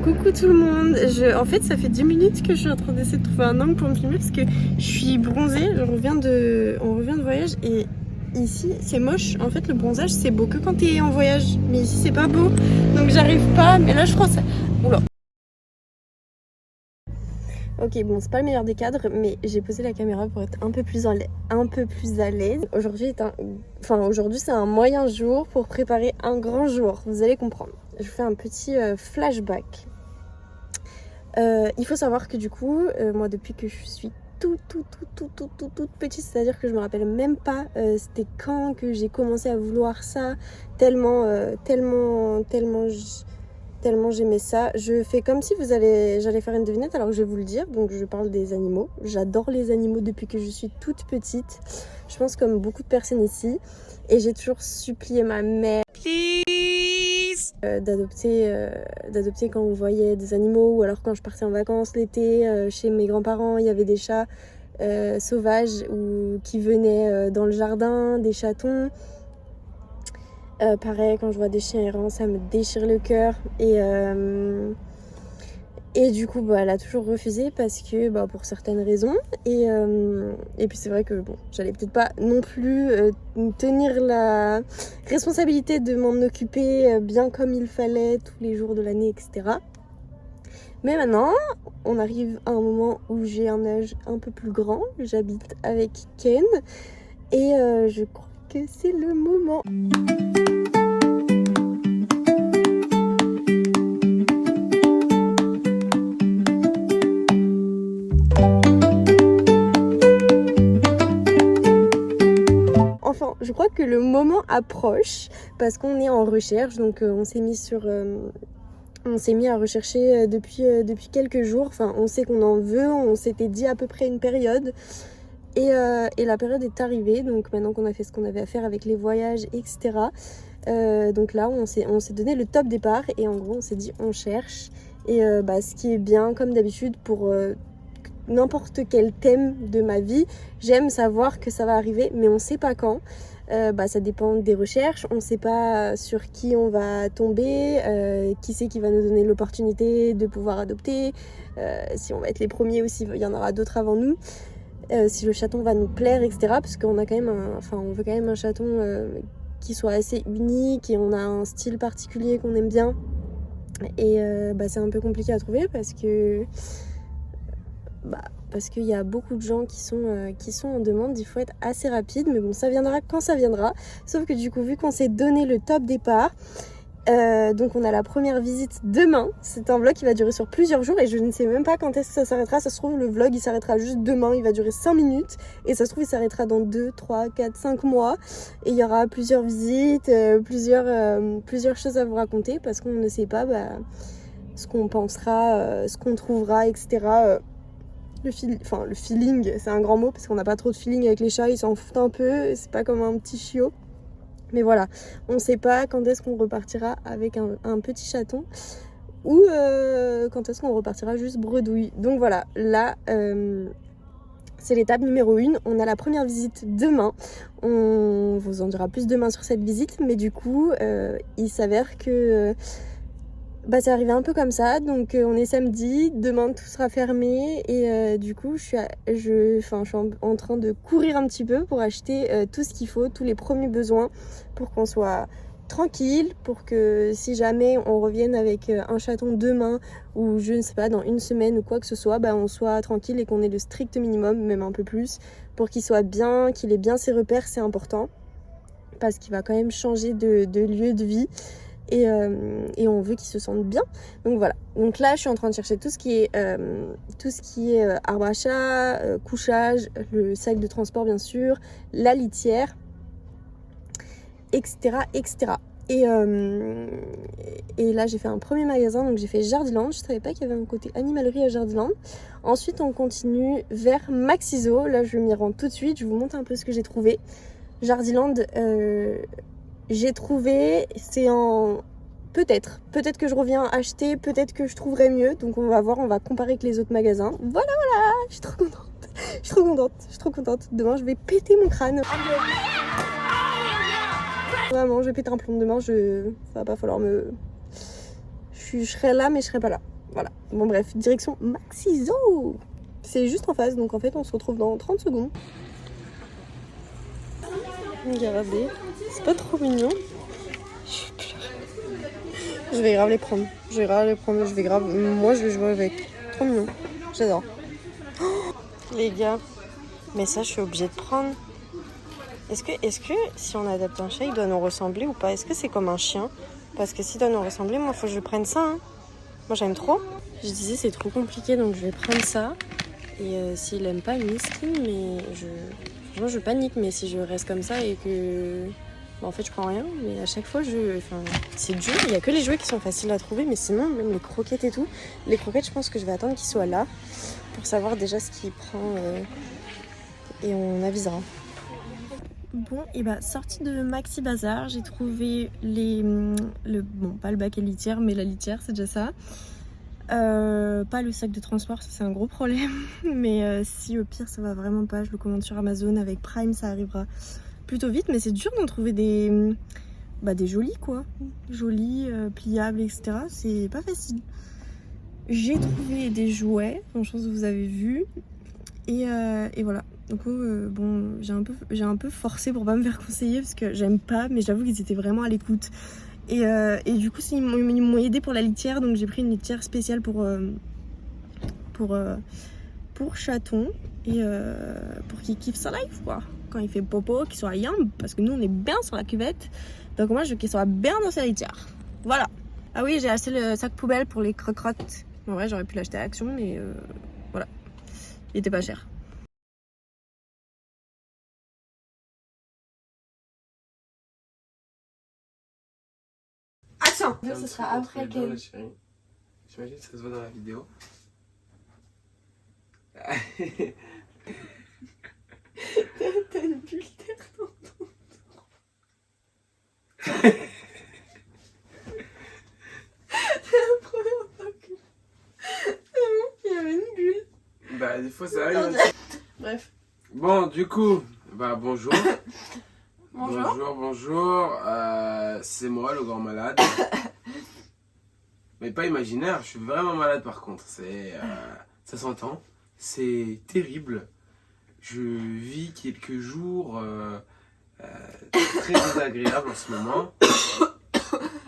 Coucou tout le monde. En fait, ça fait 10 minutes que je suis en train d'essayer de trouver un angle pour me filmer parce que je suis bronzée. On revient de voyage et ici c'est moche. En fait, le bronzage c'est beau que quand t'es en voyage, mais ici c'est pas beau. Donc j'arrive pas. Mais là, je crois ça. Oula. Ok, bon, c'est pas le meilleur des cadres, mais j'ai posé la caméra pour être un peu plus à l'aise. Aujourd'hui c'est un moyen jour pour préparer un grand jour. Vous allez comprendre. Je vous fais un petit flashback. Il faut savoir que du coup, moi depuis que je suis toute petite, c'est-à-dire que je me rappelle même pas c'était quand que j'ai commencé à vouloir ça, tellement j'aimais ça. Je fais comme si j'allais faire une devinette alors que je vais vous le dire. Donc je parle des animaux. J'adore les animaux depuis que je suis toute petite. Je pense comme beaucoup de personnes ici. Et j'ai toujours supplié ma mère d'adopter quand on voyait des animaux, ou alors quand je partais en vacances l'été chez mes grands-parents, il y avait des chats sauvages qui venaient dans le jardin, des chatons. Pareil, quand je vois des chiens errants, ça me déchire le cœur. Et du coup, elle a toujours refusé parce que, pour certaines raisons. Et puis c'est vrai que, j'allais peut-être pas non plus tenir la responsabilité de m'en occuper bien comme il fallait tous les jours de l'année, etc. Mais maintenant, on arrive à un moment où j'ai un âge un peu plus grand. J'habite avec Ken. Et je crois que c'est le moment. Enfin, je crois que le moment approche parce qu'on est en recherche, donc on s'est mis à rechercher depuis quelques jours. Enfin, on sait qu'on en veut, on s'était dit à peu près une période. Et la période est arrivée, donc maintenant qu'on a fait ce qu'on avait à faire avec les voyages, etc. Donc là, on s'est donné le top départ et en gros, on s'est dit on cherche. Et ce qui est bien, comme d'habitude, pour n'importe quel thème de ma vie, j'aime savoir que ça va arriver, mais on sait pas quand. Ça dépend des recherches, on sait pas sur qui on va tomber, qui c'est qui va nous donner l'opportunité de pouvoir adopter, si on va être les premiers ou s'il y en aura d'autres avant nous. Si le chaton va nous plaire, etc. Parce qu'on a quand même on veut quand même un chaton qui soit assez unique et on a un style particulier qu'on aime bien. Et c'est un peu compliqué à trouver parce qu'il y a beaucoup de gens qui sont en demande. Il faut être assez rapide, mais bon, ça viendra quand ça viendra. Sauf que du coup, vu qu'on s'est donné le top départ, donc on a la première visite demain. C'est un vlog qui va durer sur plusieurs jours et je ne sais même pas quand est-ce que ça s'arrêtera. Ça se trouve, le vlog il s'arrêtera juste demain, il va durer 5 minutes et ça se trouve il s'arrêtera dans 2, 3, 4, 5 mois et il y aura plusieurs visites, plusieurs choses à vous raconter parce qu'on ne sait pas ce qu'on pensera, ce qu'on trouvera, etc. Le feeling, c'est un grand mot parce qu'on n'a pas trop de feeling avec les chats, ils s'en foutent un peu, c'est pas comme un petit chiot. Mais voilà, on sait pas quand est-ce qu'on repartira avec un petit chaton ou quand est-ce qu'on repartira juste bredouille. Donc voilà, là, c'est l'étape numéro 1. On a la première visite demain. On vous en dira plus demain sur cette visite, mais du coup, il s'avère que c'est arrivé un peu comme ça. Donc on est samedi, demain tout sera fermé et du coup je suis en train de courir un petit peu pour acheter tout ce qu'il faut, tous les premiers besoins pour qu'on soit tranquille, pour que si jamais on revienne avec un chaton demain ou je ne sais pas dans une semaine ou quoi que ce soit, on soit tranquille et qu'on ait le strict minimum, même un peu plus, pour qu'il soit bien, qu'il ait bien ses repères. C'est important parce qu'il va quand même changer de lieu de vie. Et on veut qu'ils se sentent bien. Donc voilà. Donc là, je suis en train de chercher tout ce qui est arbre à chat, couchage, le sac de transport bien sûr, la litière, etc., etc. Et là, j'ai fait un premier magasin. Donc j'ai fait Jardiland. Je savais pas qu'il y avait un côté animalerie à Jardiland. Ensuite, on continue vers Maxiso. Là, je m'y rends tout de suite. Je vous montre un peu ce que j'ai trouvé. Jardiland. J'ai trouvé, c'est en... Peut-être que je reviens acheter, peut-être que je trouverai mieux. Donc on va voir, on va comparer avec les autres magasins. Voilà, je suis trop contente. Demain, je vais péter mon crâne. Vraiment, je vais péter un plomb demain, va pas falloir me... Je je serais là mais je serais pas là. Voilà. Bon bref, direction Maxiso. C'est juste en face, donc en fait on se retrouve dans 30 secondes. Regardez, c'est pas trop mignon. Je vais grave les prendre. Moi je vais jouer avec. Trop mignon. J'adore. Oh, les gars, mais ça je suis obligée de prendre. Est-ce que si on adapte un chat, il doit nous ressembler ou pas? Est-ce que c'est comme un chien? Parce que s'il doit nous ressembler, moi faut que je prenne ça. Hein. Moi j'aime trop. Je disais c'est trop compliqué donc je vais prendre ça. Et s'il aime pas miskin, mais franchement je panique. Mais si je reste comme ça et que... Bah, en fait je prends rien, mais à chaque fois c'est dur. Il y a que les jouets qui sont faciles à trouver, mais sinon même les croquettes et tout. Les croquettes je pense que je vais attendre qu'ils soient là pour savoir déjà ce qu'il prend et on avisera. Bon, et bah sortie de Maxi Bazar, j'ai trouvé bon pas le bac et litière, mais la litière c'est déjà ça. Pas le sac de transport, ça c'est un gros problème. Mais si au pire ça va vraiment pas, je le commande sur Amazon avec Prime, ça arrivera plutôt vite. Mais c'est dur d'en trouver des jolis quoi, jolis, pliables, etc. C'est pas facile. J'ai trouvé des jouets, je pense que vous avez vu, et voilà. Donc bon, j'ai un peu forcé pour pas me faire conseiller parce que j'aime pas, mais j'avoue qu'ils étaient vraiment à l'écoute. Et du coup, ils m'ont aidé pour la litière, donc j'ai pris une litière spéciale pour chaton et pour qu'il kiffe sa life quoi. Quand il fait popo, qu'il soit yam, parce que nous on est bien sur la cuvette, donc moi je veux qu'il soit bien dans sa litière. Voilà. Ah oui, j'ai acheté le sac poubelle pour les crottes. En vrai, j'aurais pu l'acheter à Action, mais voilà, il était pas cher. Action. Ce sera après qu'elle... J'imagine que ça se voit dans la vidéo. T'as une bulle d'air dans ton dos. C'est la première fois que... C'est bon, il y avait une bulle. Bah des fois ça arrive. Bref. Bon du coup, bah bonjour. Bonjour. Bonjour. C'est moi le grand malade. Mais pas imaginaire, je suis vraiment malade par contre. Ça s'entend. C'est terrible. Je vis quelques jours très désagréables en ce moment.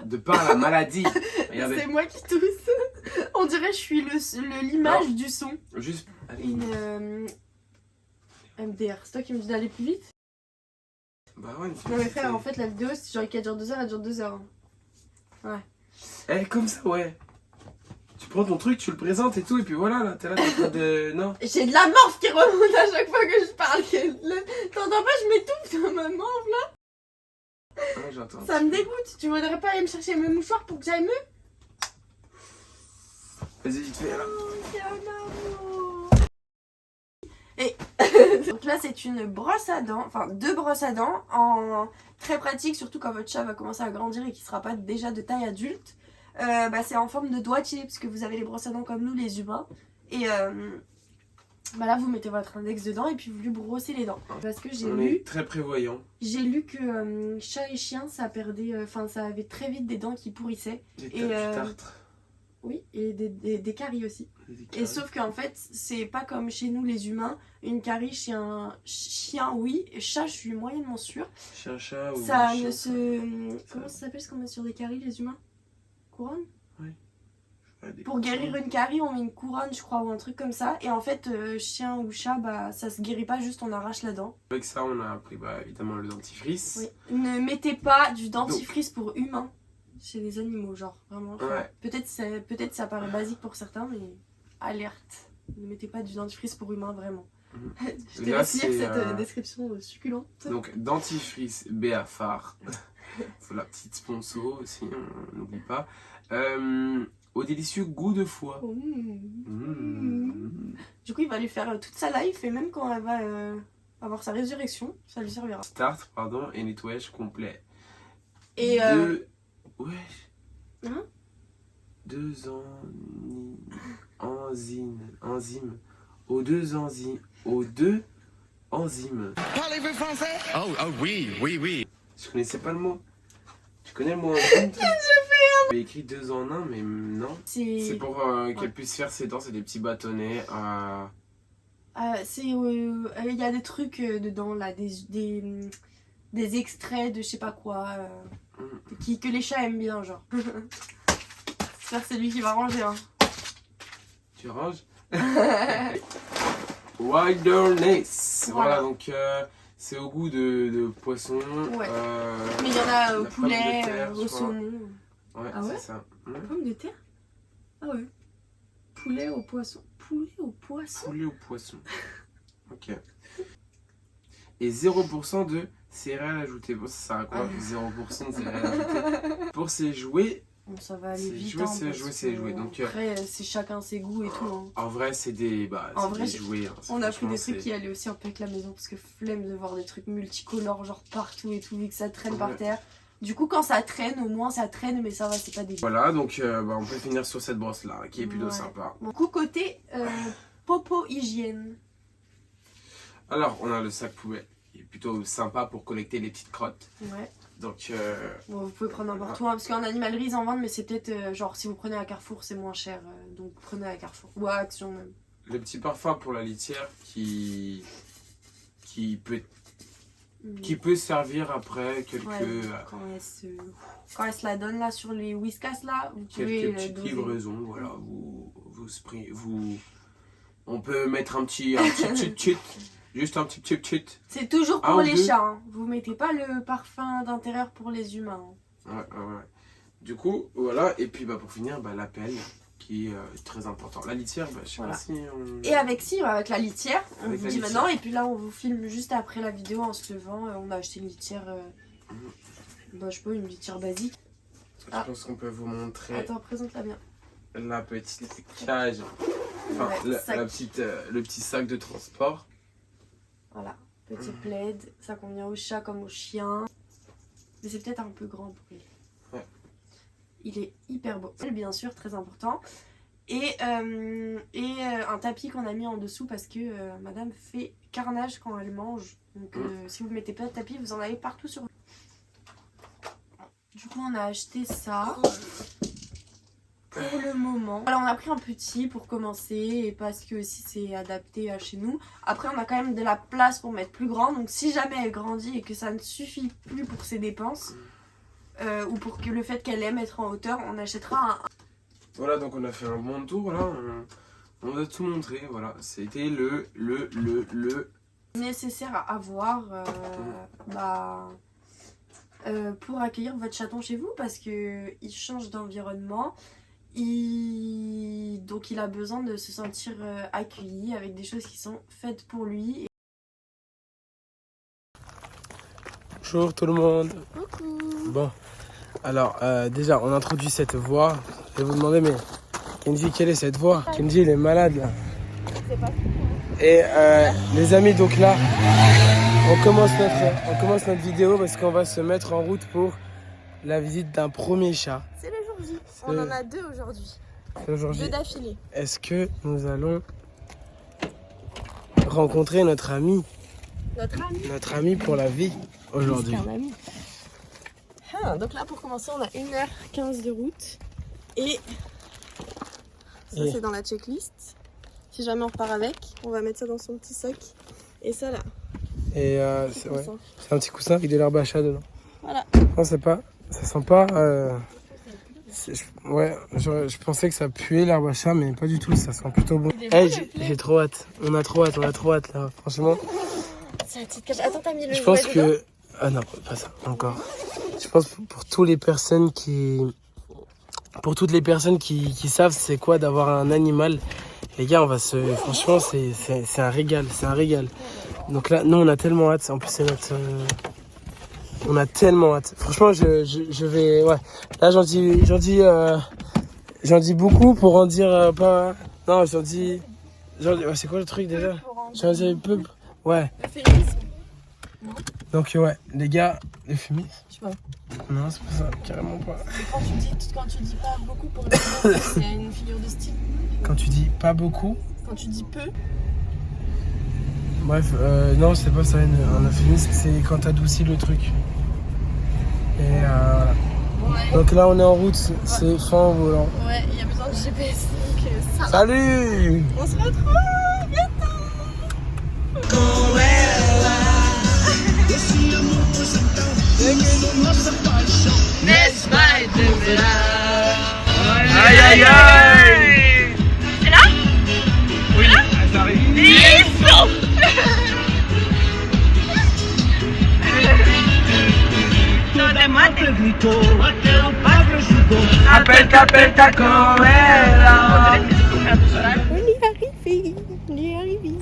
De par la maladie. Regardez. C'est moi qui tousse. On dirait que je suis l'image du son. Juste. Allez. Une MDR. C'est toi qui me dis d'aller plus vite? Bah ouais, Non mais frère, en fait la vidéo c'est genre qu'elle dure 2 heures, elle dure 2 heures. Ouais. Eh, comme ça, ouais. Tu prends ton truc, tu le présentes et tout, et puis voilà, là, t'es là, t'es en train de... Non. J'ai de la morphe qui remonte à chaque fois que je parle. T'entends pas, je m'étouffe dans ma morphe là. Ouais, j'entends. Ça me dégoûte. Tu voudrais pas aller me chercher mes mouchoirs pour que j'aille mieux? Vas-y, vite fait, là. Et donc là c'est une brosse à dents, enfin 2 brosses à dents, très pratique, surtout quand votre chat va commencer à grandir et qu'il sera pas déjà de taille adulte. C'est en forme de doigtier, parce que vous avez les brosses à dents comme nous les humains. Et là vous mettez votre index dedans et puis vous lui brossez les dents. Parce que j'ai lu... est très prévoyant. J'ai lu que chat et chien ça perdait, ça avait très vite des dents qui pourrissaient. Des tartres. Oui, et des caries aussi. Et sauf qu'en fait, c'est pas comme chez nous les humains, une carie chez un chien, oui, et chat, je suis moyennement sûre. Chat ou ça chien, ne se... Comment ça s'appelle ce qu'on met sur des caries les humains? Couronne? Oui. Pour guérir une carie, on met une couronne, je crois, ou un truc comme ça. Et en fait, chien ou chat, ça se guérit pas, juste on arrache la dent. Avec ça, on a appris évidemment le dentifrice. Oui. Ne mettez pas du dentifrice pour humains. Chez les animaux, genre, vraiment. Ouais. Peut-être ça paraît basique pour certains, mais alerte. Ne mettez pas du dentifrice pour humains, vraiment. Je te laisse lire cette description succulente. Donc, dentifrice Béafard. C'est la petite sponsor aussi, on n'oublie pas. Au délicieux goût de foie. Du coup, il va lui faire toute sa life, et même quand elle va avoir sa résurrection, ça lui servira. Start, et nettoyage complet. Et Ouais. Hein? 2 enzymes. Aux deux enzymes. Parlez-vous français? Oh oui. Je connaissais pas le mot. Tu connais le mot enzyme? Je fais un J'ai écrit 2 en 1, mais non. C'est pour qu'elle puisse faire ses dents, c'est des petits bâtonnets. Il y a des trucs dedans, là, des extraits de je sais pas quoi, que les chats aiment bien, genre. J'espère que c'est lui qui va ranger. Hein. Tu ranges? Wilderness. Voilà, donc c'est au goût de poisson. Ouais. Mais il y en a au poulet, terre, au saumon. Ouais, ah ouais, c'est ça. Pommes de terre? Ah ouais. Poulet au poisson. Poulet au poisson? Poulet au poisson. Ok. Et 0% de céréales ajoutées. Bon, ça sert à quoi 0% de céréales ajoutées? Pour ces jouets. Bon, ça va aller vite. C'est jouer. Donc, après, c'est chacun ses goûts et tout. Hein. En vrai, c'est des, des jouets. Hein. On a pris des trucs qui allaient aussi un peu avec la maison parce que flemme de voir des trucs multicolores, genre partout et tout, vu que ça traîne par terre. Du coup, quand ça traîne, au moins ça traîne, mais ça va, c'est pas dégueu. Voilà, donc on peut finir sur cette brosse là, qui est plutôt sympa. Du coup, côté popo hygiène. Alors, on a le sac poubelle, qui est plutôt sympa pour collecter les petites crottes. Ouais. Donc, bon, vous pouvez prendre n'importe où, hein, parce qu'en animalerie ils en vendent, mais c'est peut-être genre si vous prenez à Carrefour, c'est moins cher. Donc prenez à Carrefour. Ou à Action même. Le petit parfum pour la litière qui peut servir après quelques... Ouais, quand elle se la donne là sur les Whiskas là, vous pouvez quelques petites livraisons, voilà, on peut mettre un petit chut, juste un petit chut. C'est toujours pour les chats, hein. Vous mettez pas le parfum d'intérieur pour les humains. Hein. Ouais. Du coup, voilà, et puis pour finir, la pelle qui est très important. La litière, je sais pas si on... Et avec la litière, on vous dit maintenant, et puis là on vous filme juste après la vidéo en se levant. On a acheté une litière, je sais pas, une litière basique. Je pense qu'on peut vous montrer... Attends, présente-la bien. La petite cage, enfin le petit sac de transport. Voilà, petit plaid, ça convient aux chats comme aux chiens. Mais c'est peut-être un peu grand pour lui. Ouais. Il est hyper beau. Bien sûr, très important. Et un tapis qu'on a mis en dessous parce que madame fait carnage quand elle mange. Donc si vous ne mettez pas de tapis, vous en avez partout sur vous. Du coup, on a acheté ça. Pour le moment. Alors on a pris un petit pour commencer et parce que aussi c'est adapté à chez nous. Après on a quand même de la place pour mettre plus grand. Donc si jamais elle grandit et que ça ne suffit plus pour ses dépenses ou pour que le fait qu'elle aime être en hauteur, on achètera un... Voilà, donc on a fait un bon tour là. On a tout montré. Voilà, c'était le nécessaire à avoir pour accueillir votre chaton chez vous parce que il change d'environnement. Donc il a besoin de se sentir accueilli avec des choses qui sont faites pour lui. Bonjour tout le monde. Coucou. Bon, alors déjà on introduit cette voix. Je vais vous demander, mais Kenji, quelle est cette voix? Kenji, il est malade là. C'est pas fou, hein. Et les amis, donc là on commence notre vidéo parce qu'on va se mettre en route pour la visite d'un premier chat. C'est le jour J. On en a 2 aujourd'hui. 2 d'affilée. Est-ce que nous allons rencontrer notre ami? Notre ami pour la vie aujourd'hui. Donc là pour commencer on a 1h15 de route. Et ça c'est dans la checklist. Si jamais on repart avec, on va mettre ça dans son petit sac. Et ça là. Et c'est un petit coussin avec de l'herbe à chat dedans. Voilà. Non, c'est pas... Ça sent pas... Ouais, je pensais que ça puait l'herbe à chat, mais pas du tout, ça sent plutôt bon. J'ai trop hâte. On a trop hâte là, franchement. C'est la petite cage. Attends, t'as mis le... Je pense que... Ah non, pas ça, encore. Je pense pour toutes les personnes qui... Pour toutes les personnes qui savent c'est quoi d'avoir un animal, les gars, on va se... Franchement, c'est un régal, Donc là, nous, on a tellement hâte. En plus, c'est notre... On a tellement hâte. Franchement, je vais... Ouais. Là, j'en dis beaucoup pour en dire pas... Non, j'en dis... c'est quoi le truc déjà? J'en dis peu... Ouais. Le féminisme. Donc, ouais. Les gars, le féminisme? Je sais pas. Non, c'est pas ça. Carrément pas. Quand tu dis pas beaucoup pour les gens, c'est une figure de style. Quand tu dis pas beaucoup? Quand tu dis peu. Bref, non, c'est pas ça un euphémisme, c'est quand t'adoucis le truc. Et voilà. Ouais, Donc là, on est en route, c'est fin au volant. Ouais, il y a besoin de GPS, donc ça va. Salut! On se retrouve bientôt. Aïe aïe aïe! C'est là? Oui, ça arrive. Appelle Coella. On y est arrivé.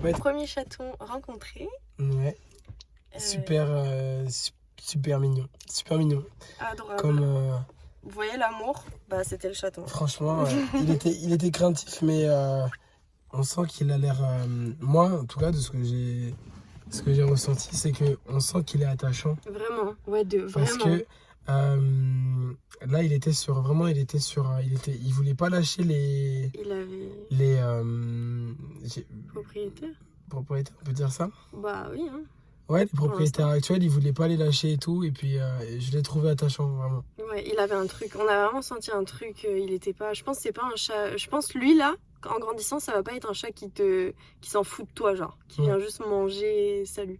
Ouais. Premier chaton rencontré. Ouais, super, super mignon. Super mignon. Adorable. Comme, Vous voyez l'amour? Bah c'était le chaton. franchement, il était craintif, mais on sent qu'il a l'air. Moi, en tout cas, de ce que j'ai ressenti, c'est que on sent qu'il est attachant. Vraiment, ouais, Parce vraiment. que là, il voulait pas lâcher les Il avait propriétaire. propriétaires, on peut dire ça? Bah oui, hein. Ouais, les propriétaires actuels, il voulait pas les lâcher et tout, et puis je l'ai trouvé attachant, vraiment. Ouais, il avait un truc. On a vraiment senti un truc. Il était pas. Je pense que c'est pas un chat. Je pense lui là, en grandissant, ça va pas être un chat qui s'en fout de toi, genre, qui vient juste manger. Et salut.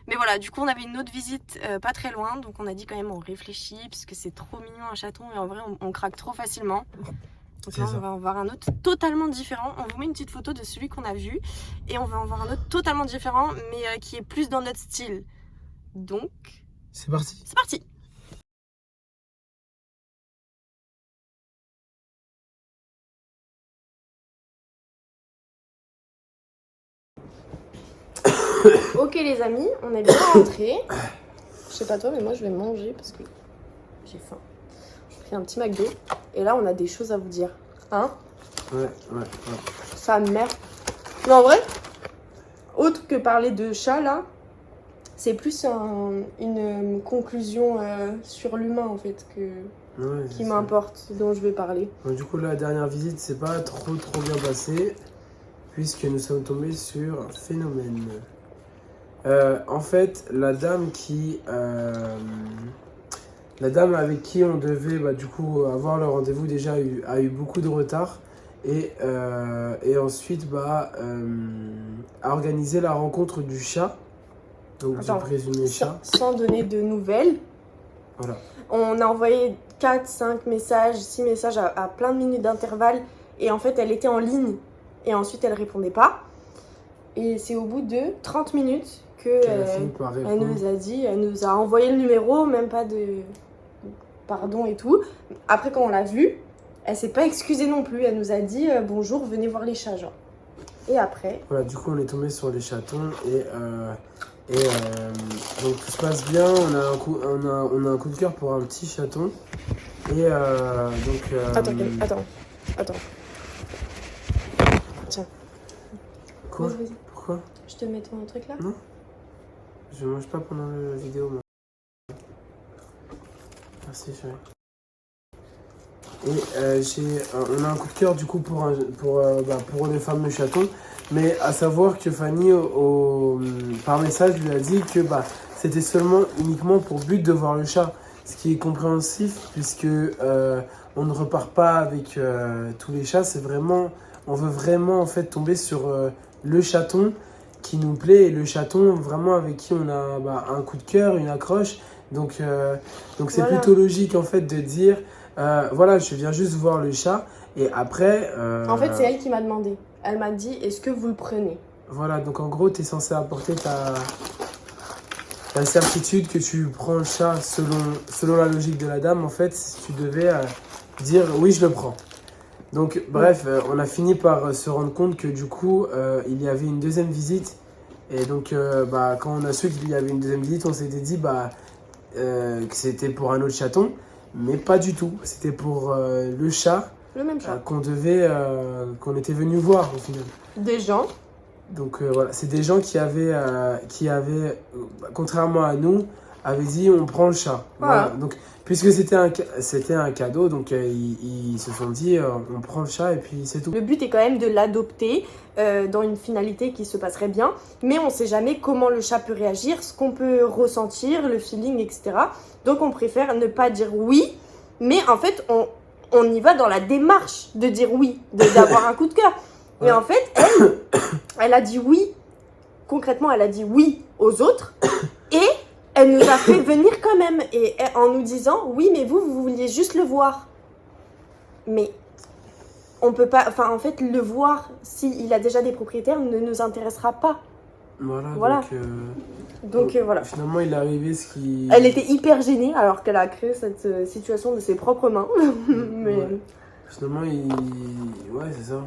Mais voilà, du coup, on avait une autre visite pas très loin, donc on a dit quand même on réfléchit parce que c'est trop mignon un chaton et en vrai on craque trop facilement. Donc là, on va en voir un autre totalement différent. On vous met une petite photo de celui qu'on a vu et on va en voir un autre totalement différent, mais qui est plus dans notre style. Donc, C'est parti. c'est parti. Ok les amis, on est bien rentrés. Je sais pas toi, mais moi je vais manger parce que j'ai faim. J'ai pris un petit McDo et là on a des choses à vous dire. Hein? Ouais. Sa mère. Mais en vrai, autre que parler de chat là, c'est plus une conclusion sur l'humain en fait qui m'importe, dont je vais parler. Donc, du coup, la dernière visite, c'est pas trop bien passé, puisque nous sommes tombés sur un phénomène. En fait, la dame avec qui on devait du coup avoir le rendez-vous déjà a eu beaucoup de retard et ensuite a organisé la rencontre du chat, donc du présumé chat. Sans donner de nouvelles. Voilà. On a envoyé 4, 5 messages, 6 messages à plein de minutes d'intervalle et en fait elle était en ligne et ensuite elle répondait pas. Et c'est au bout de 30 minutes elle nous a envoyé le numéro, même pas de pardon et tout. Après quand on l'a vue, elle s'est pas excusée non plus, elle nous a dit bonjour, venez voir les chats genre. Et après voilà, du coup on est tombé sur les chatons et donc tout se passe bien, on a un coup de cœur pour un petit chaton et Attends. Tiens. Quoi? Vas-y. Pourquoi? Je te mets ton truc là? Non. Je mange pas pendant la vidéo, moi. Merci, chérie. Et on a un coup de cœur du coup pour le fameux chaton. Mais à savoir que Fanny, par message, lui a dit que c'était uniquement pour but de voir le chat. Ce qui est compréhensif, puisque on ne repart pas avec tous les chats. On veut vraiment en fait tomber sur le chaton qui nous plaît et le chaton vraiment avec qui on a un coup de cœur, une accroche. Donc c'est voilà. Plutôt logique en fait de dire voilà, je viens juste voir le chat et après... En fait, c'est elle qui m'a demandé. Elle m'a dit, est-ce que vous le prenez? Voilà, donc en gros, tu es censé apporter ta certitude que tu prends le chat selon la logique de la dame. En fait, tu devais dire oui, je le prends. Donc bref, on a fini par se rendre compte que du coup, il y avait une deuxième visite. Et donc, quand on a su qu'il y avait une deuxième visite, on s'était dit que c'était pour un autre chaton. Mais pas du tout. C'était pour le chat. Le même chat. Qu'on était venu voir au final. Des gens. Donc voilà, c'est des gens qui avaient contrairement à nous, avait dit on prend le chat. Voilà. Donc, puisque c'était un cadeau, donc ils se sont dit on prend le chat et puis c'est tout. Le but est quand même de l'adopter dans une finalité qui se passerait bien, mais on ne sait jamais comment le chat peut réagir, ce qu'on peut ressentir, le feeling, etc. Donc on préfère ne pas dire oui, mais en fait on y va dans la démarche de dire oui, d'avoir un coup de cœur. Mais en fait, elle a dit oui, concrètement elle a dit oui aux autres, et elle nous a fait venir quand même, et en nous disant oui mais vous vouliez juste le voir. Mais on peut pas, enfin en fait le voir s'il a déjà des propriétaires ne nous intéressera pas. Voilà. Donc voilà. Finalement il est arrivé ce qui... Elle était hyper gênée alors qu'elle a créé cette situation de ses propres mains. Mais Ouais. Finalement ouais c'est ça.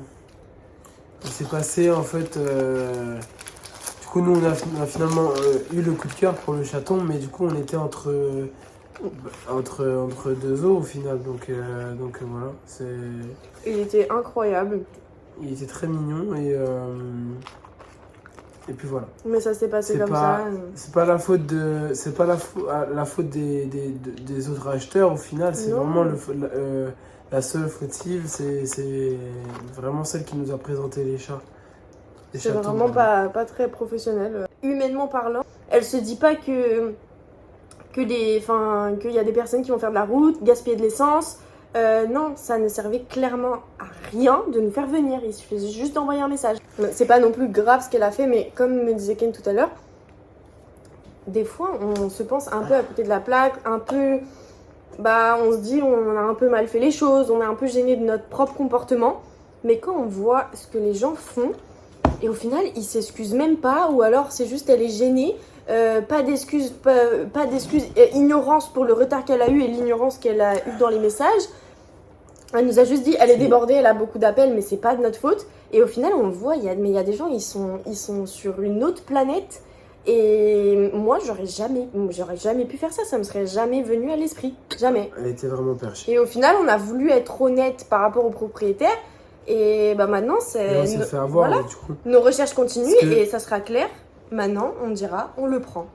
Il s'est passé en fait... Du coup nous on a finalement eu le coup de cœur pour le chaton, mais du coup on était entre deux eaux au final, donc voilà, il était incroyable. il était très mignon et puis voilà. Mais ça s'est passé C'est comme pas- ça. C'est pas la faute la faute des autres acheteurs au final, c'est Non. vraiment la seule fautive, c'est vraiment celle qui nous a présenté les chats. Les C'est chatons, vraiment pardon. pas très professionnel. Humainement parlant, elle se dit pas qu'il y a des personnes qui vont faire de la route, gaspiller de l'essence. Non, ça ne servait clairement à rien de nous faire venir. Il suffisait juste d'envoyer un message. C'est pas non plus grave ce qu'elle a fait, mais comme me disait Ken tout à l'heure, des fois on se pense un peu à côté de la plaque, un peu... on se dit on a un peu mal fait les choses, on est un peu gêné de notre propre comportement. Mais quand on voit ce que les gens font, et au final ils s'excusent même pas, ou alors c'est juste elle est gênée, pas d'excuses, ignorance pour le retard qu'elle a eu et l'ignorance qu'elle a eu dans les messages. Elle nous a juste dit elle est débordée, elle a beaucoup d'appels, mais c'est pas de notre faute. Et au final on le voit, il y a des gens, ils sont sur une autre planète. Et moi j'aurais jamais pu faire ça, ça me serait jamais venu à l'esprit, jamais. Elle était vraiment perchée. Et au final on a voulu être honnête par rapport au propriétaire. Et maintenant Et on s'est fait avoir, voilà. du coup. Nos recherches continuent Parce que- et ça sera clair. Maintenant, on dira, on le prend.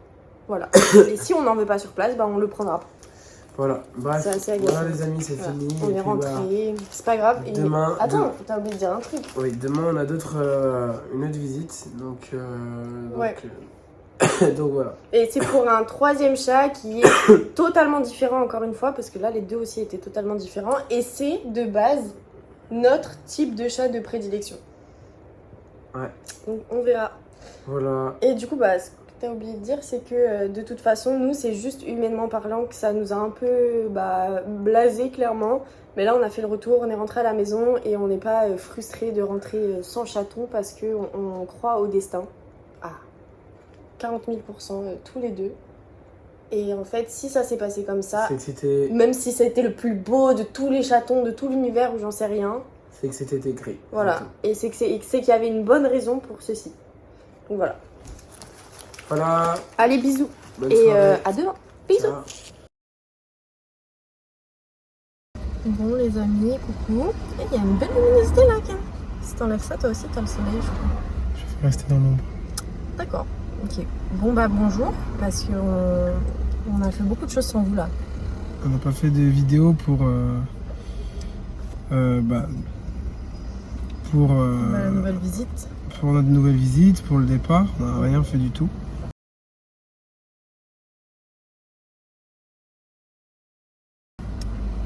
Voilà. Et si on n'en veut pas sur place, on le prendra pas. Voilà, bref, C'est assez agaçant. voilà les amis, c'est Voilà. fini. On Et est puis, rentré, voilà. c'est pas grave. Et- Demain, Attends, t'as oublié de dire un truc. Oui, demain on a une autre visite, donc Ouais. donc voilà. Et c'est pour un troisième chat qui est totalement différent encore une fois, parce que là les deux aussi étaient totalement différents. Et c'est de base notre type de chat de prédilection. Ouais. Donc on verra. Voilà. Et du coup, ce que t'as oublié de dire, c'est que de toute façon, nous, c'est juste humainement parlant que ça nous a un peu blasé clairement. Mais là, on a fait le retour, on est rentré à la maison et on n'est pas frustré de rentrer sans chaton parce qu'on croit au destin à 40 000 % tous les deux. Et en fait, si ça s'est passé comme ça, C'est que c'était même si c'était le plus beau de tous les chatons, de tout l'univers ou j'en sais rien, écrit. voilà. C'est tout. Et c'est qu'il y avait une bonne raison pour ceci. Donc voilà. Voilà. Allez, bisous. Bonne Et soirée. à demain. Bisous. Ciao. Bon les amis, coucou. Il y a une belle luminosité là, Ken. Si t'enlèves ça, toi aussi t'as le soleil, je crois. Je vais rester dans l'ombre. D'accord, ok. Bon bonjour, parce qu'on a fait beaucoup de choses sans vous là. On n'a pas fait de vidéo pour La nouvelle visite. pour notre nouvelle visite, pour le départ. On n'a rien fait du tout.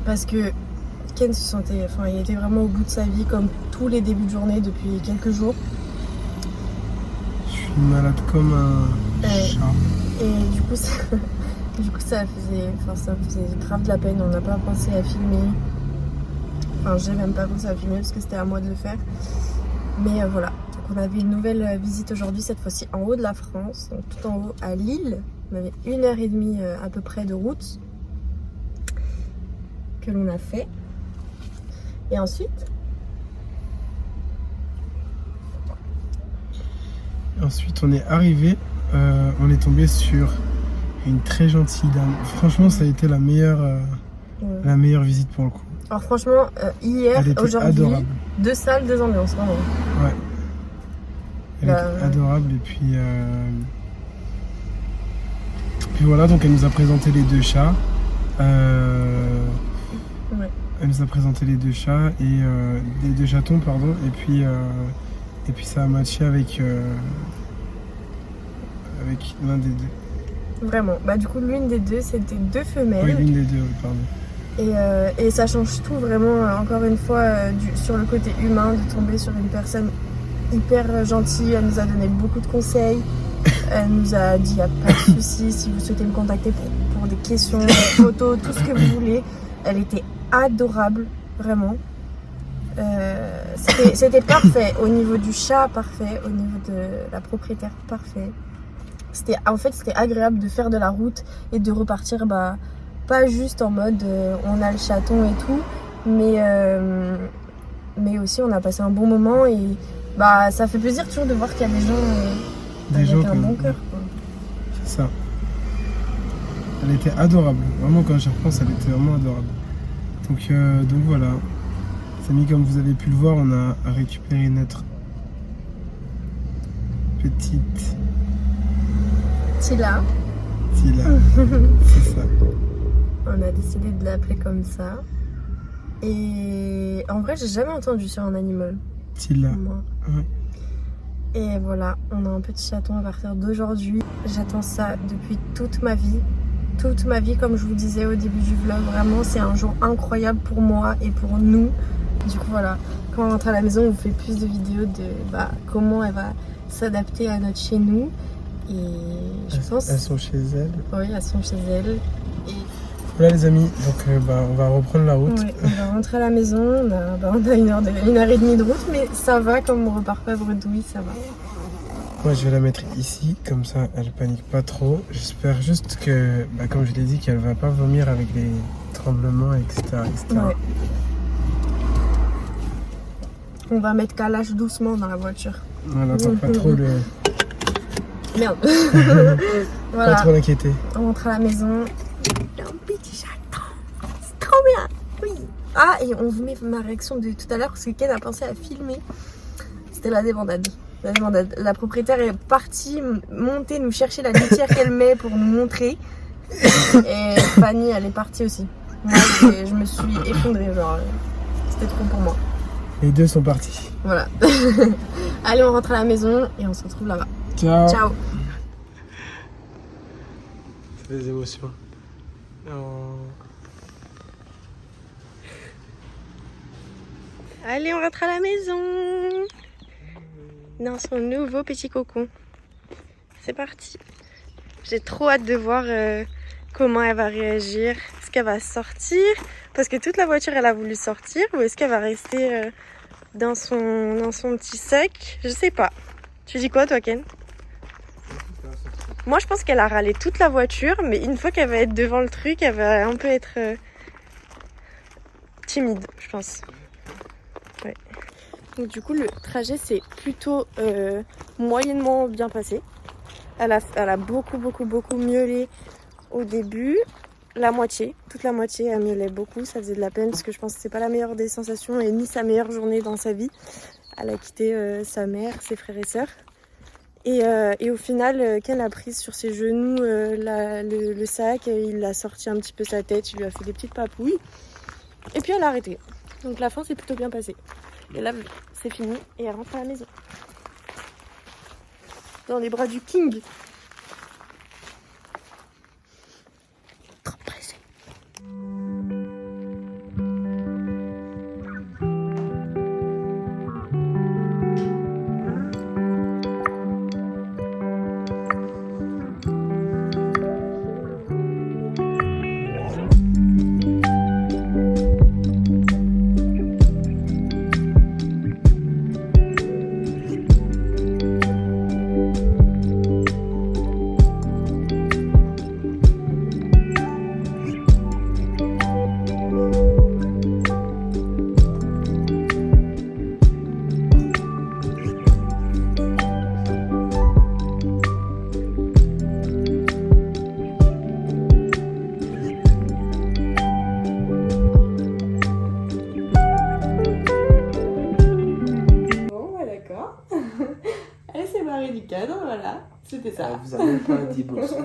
Parce que Ken se sentait, il était vraiment au bout de sa vie comme tous les débuts de journée depuis quelques jours. Je suis malade comme un chat. Et du coup, ça me faisait grave de la peine. On n'a pas pensé à filmer. Enfin, j'ai même pas pensé à filmer parce que c'était à moi de le faire. Mais voilà. Donc, on avait une nouvelle visite aujourd'hui, cette fois-ci en haut de la France, donc tout en haut à Lille. On avait 1h30 à peu près de route que l'on a fait. Et ensuite, Ensuite, on est arrivé. On est tombé sur une très gentille dame. Franchement, ça a été la meilleure visite pour le coup. alors franchement, hier, Elle était aujourd'hui, adorable. 2 salles, 2 ambiances, vraiment. Ouais. Elle Bah, était adorable et puis puis voilà, donc elle nous a présenté les deux chats. Ouais. Elle nous a présenté les deux chats et les deux chatons, pardon. Et puis ça a matché avec l'un des deux. Vraiment. Bah du coup l'une des deux c'était deux femelles. Oui, l'une des deux, oui, pardon. Et ça change tout vraiment, encore une fois, sur le côté humain, de tomber sur une personne hyper gentille. Elle nous a donné beaucoup de conseils. Elle nous a dit, il n'y a pas de souci, si vous souhaitez me contacter pour des questions, des photos, tout ce que vous voulez. Elle était adorable, vraiment. C'était parfait. Au niveau du chat, parfait. Au niveau de la propriétaire, parfait. En fait, c'était agréable de faire de la route et de repartir, pas juste en mode on a le chaton et tout, mais aussi on a passé un bon moment et ça fait plaisir toujours de voir qu'il y a des gens avec un bon cœur. C'est ça. Elle était adorable. Vraiment, quand j'y repense, elle était vraiment adorable. Donc voilà. Les amis, comme vous avez pu le voir, on a récupéré notre petite Tila. Tila. C'est ça. On a décidé de l'appeler comme ça. Et en vrai, j'ai jamais entendu sur un animal. Tila. Moi. Ouais. Et voilà, on a un petit chaton à partir d'aujourd'hui. J'attends ça depuis toute ma vie. Toute ma vie, comme je vous disais au début du vlog. Vraiment, c'est un jour incroyable pour moi et pour nous. Du coup, voilà. Quand on rentre à la maison, on vous fait plus de vidéos de comment elle va s'adapter à notre chez nous. Et je pense... Elles sont chez elles. Oui, elles sont chez elles. Et... Voilà les amis, donc on va reprendre la route. Ouais, on va rentrer à la maison, on a 1h30 de route, mais ça va, comme on repart pas bredouille, ça va. Moi je vais la mettre ici, comme ça elle panique pas trop. J'espère juste que, comme je l'ai dit, qu'elle va pas vomir avec les tremblements, etc. Ouais. On va mettre calage doucement dans la voiture. Voilà, pour pas trop le... Merde. Voilà. Pas trop l'inquiéter. On rentre à la maison. Un petit chaton. C'est trop bien. Oui. Ah, et on vous met ma réaction de tout à l'heure parce que Ken a pensé à filmer. C'était la débandade. La propriétaire est partie monter nous chercher la litière qu'elle met pour nous montrer. Et Fanny, elle est partie aussi. Moi, je me suis effondrée. Genre, c'était trop pour moi. Les deux sont partis. Voilà. Allez, on rentre à la maison et on se retrouve là-bas. Ciao. Ciao. C'est des émotions. Allez, on rentre à la maison. Dans son nouveau petit cocon. C'est parti. J'ai trop hâte de voir comment elle va réagir. Est-ce qu'elle va sortir? Parce que toute la voiture, elle a voulu sortir. Ou est-ce qu'elle va rester dans son petit sac? Je sais pas. Tu dis quoi, toi, Ken? Moi, je pense qu'elle a râlé toute la voiture. Mais une fois qu'elle va être devant le truc, elle va un peu être timide, je pense. Ouais. Donc, du coup, le trajet s'est plutôt moyennement bien passé. Elle a beaucoup miaulé au début. Toute la moitié, elle miaulait beaucoup. Ça faisait de la peine parce que je pense que c'est pas la meilleure des sensations et ni sa meilleure journée dans sa vie. Elle a quitté sa mère, ses frères et sœurs. Et au final, Ken a pris sur ses genoux le sac, il a sorti un petit peu sa tête, il lui a fait des petites papouilles. Et puis elle a arrêté. Donc la fin s'est plutôt bien passée. Et là, c'est fini et elle rentre à la maison. Dans les bras du King. Trop pressé. Elle s'est barrée du cadre, voilà. C'était ça. Elle vous a même pas dit bonsoir.